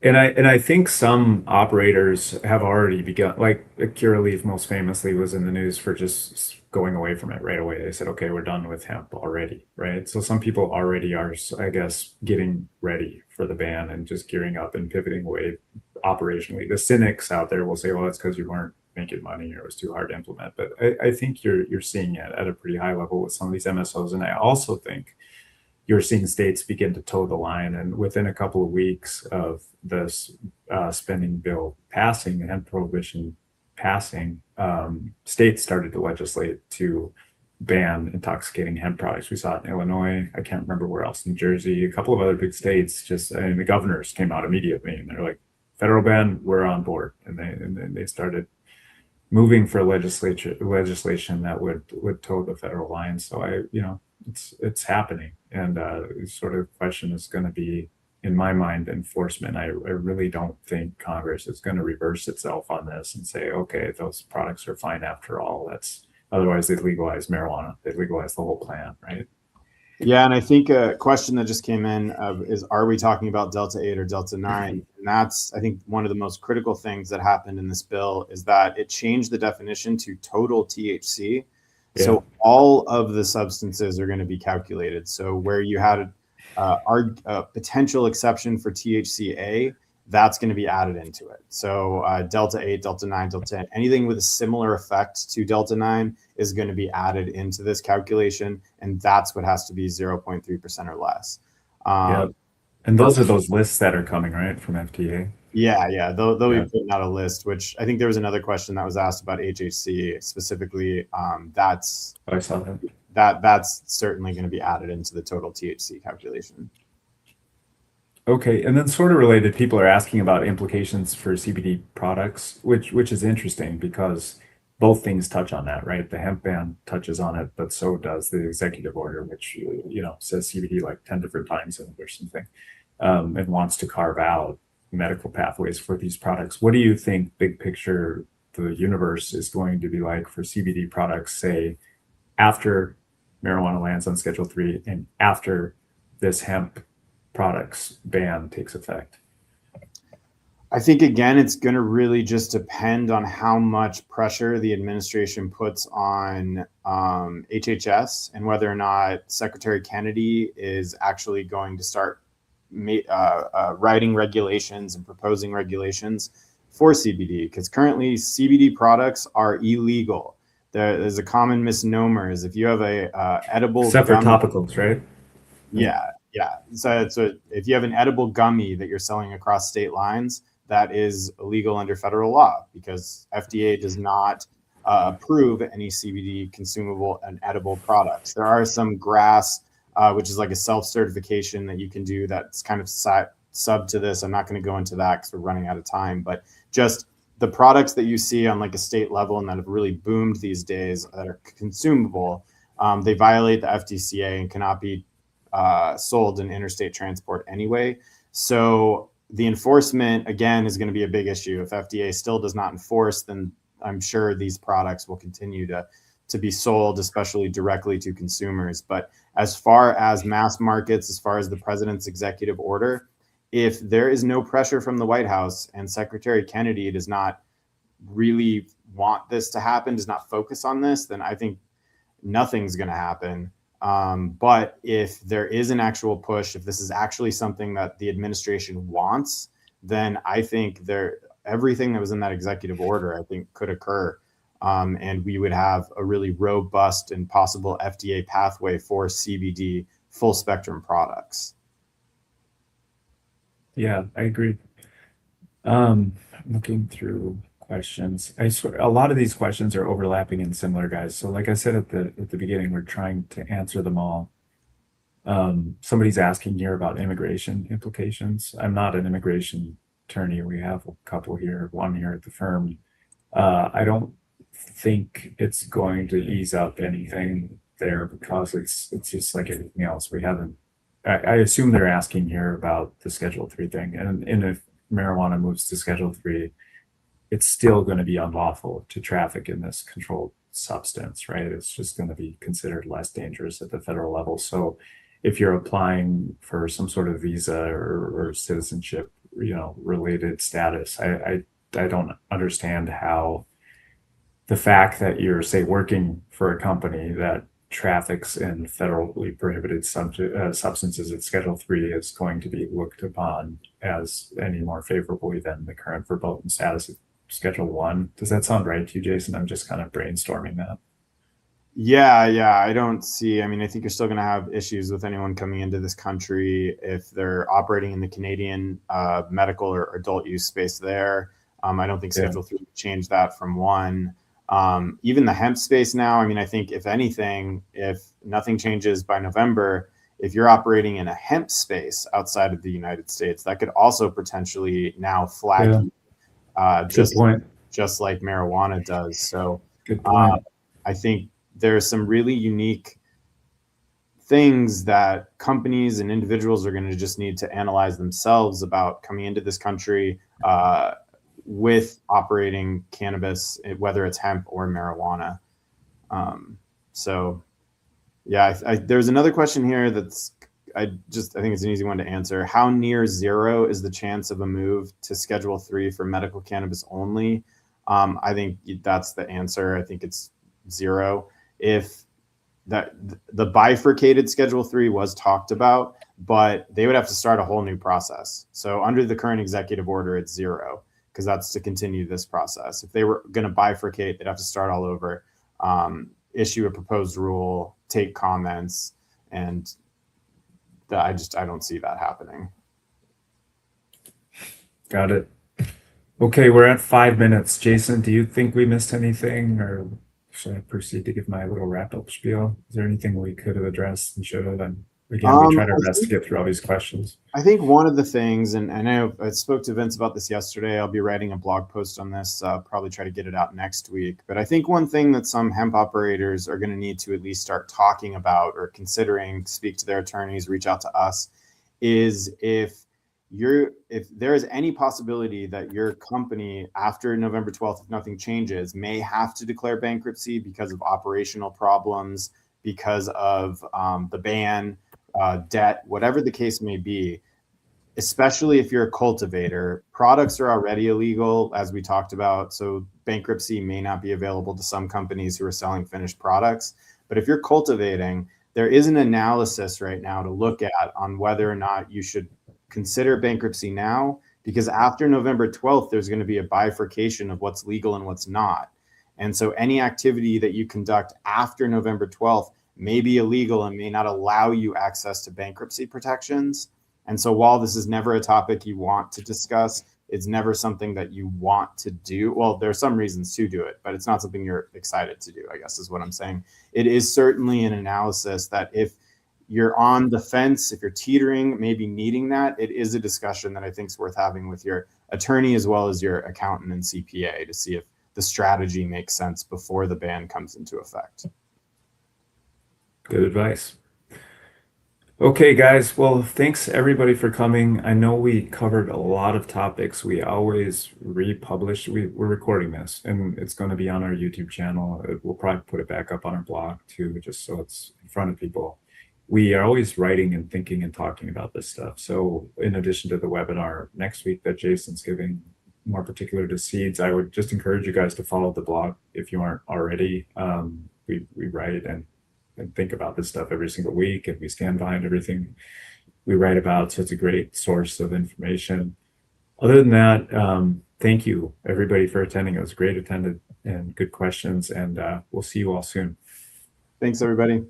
And I think some operators have already begun, like Curaleaf most famously was in the news for just going away from it right away. They said, okay, we're done with hemp already, right? So some people already are, I guess, getting ready for the ban and just gearing up and pivoting away operationally. The cynics out there will say, well, it's because you weren't making money or it was too hard to implement. But I think you're seeing it at a pretty high level with some of these MSOs. And I also think you're seeing states begin to toe the line. And within a couple of weeks of this spending bill passing, the hemp prohibition passing, states started to legislate to ban intoxicating hemp products. We saw it in Illinois. I can't remember where else, New Jersey, a couple of other big states. The governors came out immediately and they're like, federal ban, we're on board. And they started moving for legislation that would toe the federal line. So it's happening. And the sort of question is going to be, in my mind, enforcement. I really don't think Congress is going to reverse itself on this and say, okay, those products are fine after all. Otherwise they'd legalize marijuana. They'd legalize the whole plant, right? Yeah, and I think a question that just came in is, are we talking about Delta 8 or Delta 9? And that's, I think, one of the most critical things that happened in this bill is that it changed the definition to total THC. Yeah. So all of the substances are going to be calculated. So where you had a potential exception for THCA, that's going to be added into it. So Delta 8, Delta 9, Delta 10, anything with a similar effect to Delta 9 is going to be added into this calculation. And that's what has to be 0.3% or less. And those are those lists that are coming, right, from FDA? Yeah. They'll Yeah. be putting out a list, which I think there was another question that was asked about HHC specifically. That's I saw that. that's certainly going to be added into the total THC calculation. Okay, and then sort of related, people are asking about implications for CBD products, which is interesting because both things touch on that, right? The hemp ban touches on it, but so does the executive order, which says CBD like 10 different times in it or something, and wants to carve out medical pathways for these products. What do you think, big picture, the universe is going to be like for CBD products, say, after marijuana lands on Schedule 3 and after this hemp products ban takes effect? I think again, it's going to really just depend on how much pressure the administration puts on HHS and whether or not Secretary Kennedy is actually going to start writing regulations and proposing regulations for CBD. Because currently, CBD products are illegal. There's a common misnomer is if you have a edible Except for gummy, topicals, right? yeah. So if you have an edible gummy that you're selling across state lines, that is illegal under federal law because FDA does not approve any CBD consumable and edible products. There are some grass, which is like a self-certification that you can do that's kind of sub to this. I'm not going to go into that because we're running out of time, but just the products that you see on like a state level and that have really boomed these days that are consumable, they violate the FDCA and cannot be sold in interstate transport anyway. So the enforcement, again, is going to be a big issue. If FDA still does not enforce, then I'm sure these products will continue to be sold, especially directly to consumers. But as far as mass markets, as far as the president's executive order, if there is no pressure from the White House and Secretary Kennedy does not really want this to happen, does not focus on this, then I think nothing's going to happen. But if there is an actual push, if this is actually something that the administration wants, then I think everything that was in that executive order, I think, could occur. And we would have a really robust and possible FDA pathway for CBD full spectrum products. Yeah, I agree. Looking through questions. I swear a lot of these questions are overlapping and similar, guys. So like I said at the beginning, we're trying to answer them all. Somebody's asking here about immigration implications. I'm not an immigration attorney. We have a couple here, one here at the firm. I don't think it's going to ease up anything there because it's just like anything else. We haven't. I assume they're asking here about the Schedule 3 thing, and if marijuana moves to Schedule 3, it's still going to be unlawful to traffic in this controlled substance, right? It's just going to be considered less dangerous at the federal level. So if you're applying for some sort of visa or citizenship, related status, I don't understand how the fact that you're, say, working for a company that traffics in federally prohibited substances at Schedule 3 is going to be looked upon as any more favorably than the current verboten status of Schedule 1. Does that sound right to you, Jason? I'm just kind of brainstorming that. Yeah. I don't see, I mean, I think you're still going to have issues with anyone coming into this country if they're operating in the Canadian medical or adult use space there. I don't think Schedule 3 would change that from 1. Even the hemp space now, I mean, I think if anything, if nothing changes by November, if you're operating in a hemp space outside of the United States, that could also potentially now flag you, just like marijuana does. So Good point. I think there's some really unique things that companies and individuals are going to just need to analyze themselves about coming into this country with operating cannabis, whether it's hemp or marijuana. So yeah, there's another question here that's, I think it's an easy one to answer. How near zero is the chance of a move to Schedule 3 for medical cannabis only? I think that's the answer. I think it's 0. If the bifurcated Schedule 3 was talked about, but they would have to start a whole new process. So under the current executive order, it's 0 because that's to continue this process. If they were going to bifurcate, they'd have to start all over, issue a proposed rule, take comments, and I don't see that happening. Got it. Okay, we're at 5 minutes. Jason, do you think we missed anything, or should I proceed to give my little wrap-up spiel? Is there anything we could have addressed and should have? And again, we tried our best to get through all these questions. I think one of the things, and I spoke to Vince about this yesterday. I'll be writing a blog post on this, probably try to get it out next week. But I think one thing that some hemp operators are going to need to at least start talking about or considering, speak to their attorneys, reach out to us, is if there is any possibility that your company after November 12th, if nothing changes, may have to declare bankruptcy because of operational problems, because of the ban, debt, whatever the case may be, especially if you're a cultivator. Products are already illegal, as we talked about. So bankruptcy may not be available to some companies who are selling finished products. But if you're cultivating, there is an analysis right now to look at on whether or not you should consider bankruptcy now, because after November 12th, there's going to be a bifurcation of what's legal and what's not. And so any activity that you conduct after November 12th may be illegal and may not allow you access to bankruptcy protections. And so while this is never a topic you want to discuss, it's never something that you want to do. Well, there are some reasons to do it, but it's not something you're excited to do, I guess is what I'm saying. It is certainly an analysis that if you're on the fence, if you're teetering, maybe needing that, it is a discussion that I think is worth having with your attorney as well as your accountant and CPA to see if the strategy makes sense before the ban comes into effect. Good advice. Okay, guys. Well, thanks everybody for coming. I know we covered a lot of topics. We always republish. We're recording this, and it's going to be on our YouTube channel. We'll probably put it back up on our blog too, just so it's in front of people. We are always writing and thinking and talking about this stuff. So in addition to the webinar next week that Jason's giving, more particular to seeds, I would just encourage you guys to follow the blog if you aren't already. We write and think about this stuff every single week, and we stand behind everything we write about. So it's a great source of information. Other than that, thank you everybody for attending. It was great attended and good questions, and we'll see you all soon. Thanks, everybody.